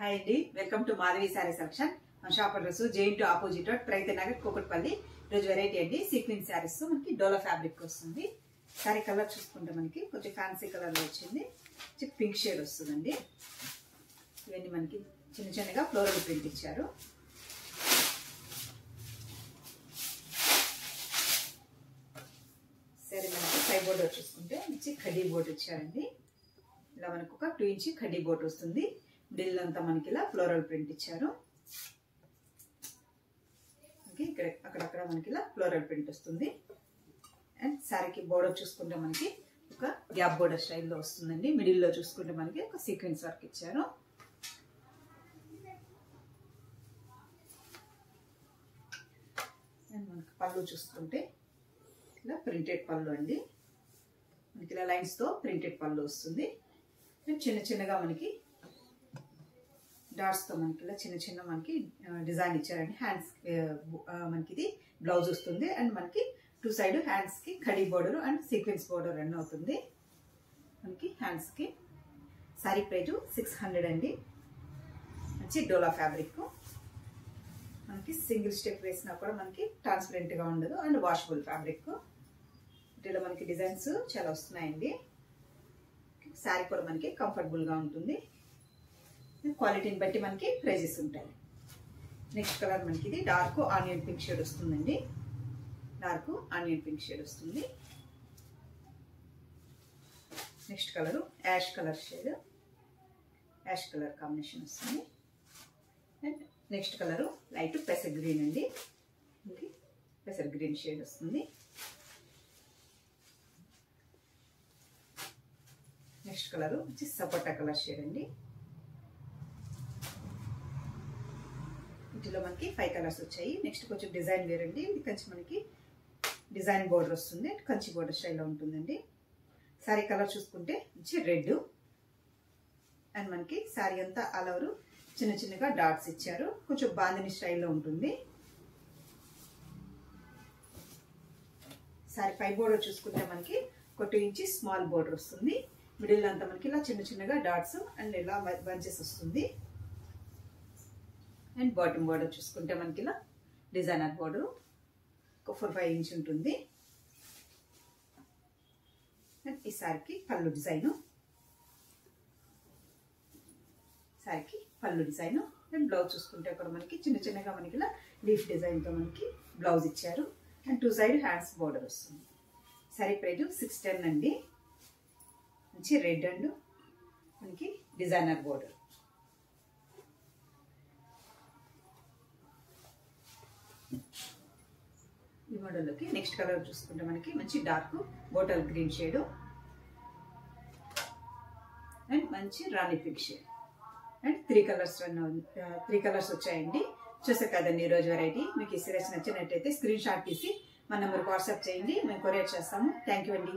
Hi అండి, welcome to Madhavi sari selection. మన shop address JNT opposite road, ప్రైతే నగర్, కూకట్పల్లి. ఈరోజు వెరైటీ అండి సీక్వెన్స్ శారీస్. మనకి డోలా ఫ్యాబ్రిక్ వస్తుంది. శారీ కలర్ చూసుకుంటే మనకి కొంచెం ఫ్యాన్సీ కలర్ లో వచ్చింది. పింక్ షేడ్ వస్తుందండి. ఇవన్నీ మనకి చిన్న చిన్నగా ఫ్లోరల్ ప్రింట్ ఇచ్చారు. సరే, మనకి సైడ్ బోర్డర్ చూసుకుంటే మంచి కడ్డీ బోర్డర్ ఇచ్చారండి. ఇలా మనకు ఒక 2 ఇంచ్ కడ్డీ బోర్డర్ వస్తుంది. మిడిల్ అంతా మనకి ఇలా ఫ్లోరల్ ప్రింట్ ఇచ్చారు. ఇక్కడ అక్కడక్కడ మనకి ఇలా ఫ్లోరల్ ప్రింట్ వస్తుంది. అండ్ శారీకి బోర్డర్ చూసుకుంటే మనకి ఒక గ్యాప్ బోర్డర్ స్టైల్లో వస్తుందండి. మిడిల్ లో చూసుకుంటే మనకి ఒక సీక్వెన్స్ వర్క్ ఇచ్చారు. అండ్ మనకి పళ్ళు చూసుకుంటే ఇలా ప్రింటెడ్ పళ్ళు అండి. మనకి ఇలా లైన్స్ తో ప్రింటెడ్ పళ్ళు వస్తుంది. చిన్న చిన్నగా మనకి డాట్స్ తో మనకి ఇలా చిన్న చిన్న మనకి డిజైన్ ఇచ్చారండి. హ్యాండ్స్ మనకి ఇది బ్లౌజ్ వస్తుంది. అండ్ మనకి 2 సైడ్ హ్యాండ్స్ కి khadi border and sequence border run అవుతుంది. మనకి హ్యాండ్స్ కి సారీ ప్రైజ్ 600 అండి. మంచి డోలా ఫ్యాబ్రిక్. మనకి సింగిల్ స్టెప్ వేసినా కూడా మనకి ట్రాన్స్పరెంట్ గా ఉండదు. And washable fabric. వీటిలో మనకి డిజైన్స్ చాలా వస్తున్నాయండి. శారీ కూడా మనకి కంఫర్టబుల్ గా ఉంటుంది. క్వాలిటీని బట్టి మనకి ప్రైజెస్ ఉంటాయి. నెక్స్ట్ కలర్ మనకి ఇది డార్క్ ఆనియన్ పింక్ షేడ్ వస్తుందండి. డార్క్ ఆనియన్ పింక్ షేడ్ వస్తుంది. Next colour ash colour shade, ash colour combination వస్తుంది. అండ్ నెక్స్ట్ కలర్ లైట్ పెసర్ గ్రీన్ అండి. పెసర్ గ్రీన్ షేడ్ వస్తుంది. నెక్స్ట్ కలర్ వచ్చి సపోటా కలర్ షేడ్ అండి. వీటిలో మనకి 5 కలర్స్ వచ్చాయి. నెక్స్ట్ కొంచెం డిజైన్ వేరండి. ఇది కొంచెం మనకి డిజైన్ బోర్డర్ వస్తుంది. కంచి బోర్డర్ స్టైల్లో ఉంటుందండి. శారీ కలర్ చూసుకుంటే మంచి రెడ్. అండ్ మనకి శారీ అంతా ఆల్ ఓవర్ చిన్న చిన్నగా డాట్స్ ఇచ్చారు. కొంచెం బాందిని స్టైల్లో ఉంటుంది. శారీ పై బోర్డర్ చూసుకుంటే మనకి ఒక 2 ఇంచ్ స్మాల్ బోర్డర్ వస్తుంది. మిడిల్ అంతా మనకి ఇలా చిన్న చిన్నగా డాట్స్ అండ్ ఇలా బంచెస్ వస్తుంది. అండ్ బాటమ్ బోర్డర్ చూసుకుంటే మనకి ఇలా డిజైనర్ బోర్డర్ ఒక 4-5 ఇంచ్ ఉంటుంది. అండ్ ఈ శారీకి పళ్ళు డిజైన్, శారీకి పళ్ళు డిజైన్. అండ్ బ్లౌజ్ చూసుకుంటే అక్కడ మనకి చిన్న చిన్నగా మనకి ఇలా లీఫ్ డిజైన్ తో మనకి బ్లౌజ్ ఇచ్చారు. అండ్ 2 సైడ్ హ్యాండ్స్ బోర్డర్ వస్తుంది. శారీ ప్రైజ్ 610 అండి. మంచి రెడ్ అండ్ మనకి డిజైనర్ బోర్డర్. ఈ మోడల్లోకి నెక్స్ట్ కలర్ చూసుకుంటే మనకి మంచి dark bottle green shade and మంచి రాణి పింక్ షేడ్. అండ్ 3 కలర్స్ వచ్చాయండి. చూసారు కదండి ఈరోజు వెరైటీ. మీకు ఈ సిరీస్ నచ్చినట్టయితే స్క్రీన్ షాట్ తీసి మన నెంబర్కి వాట్సాప్ చేయండి. మేము కొరియర్ చేస్తాము. థ్యాంక్ యూ అండి.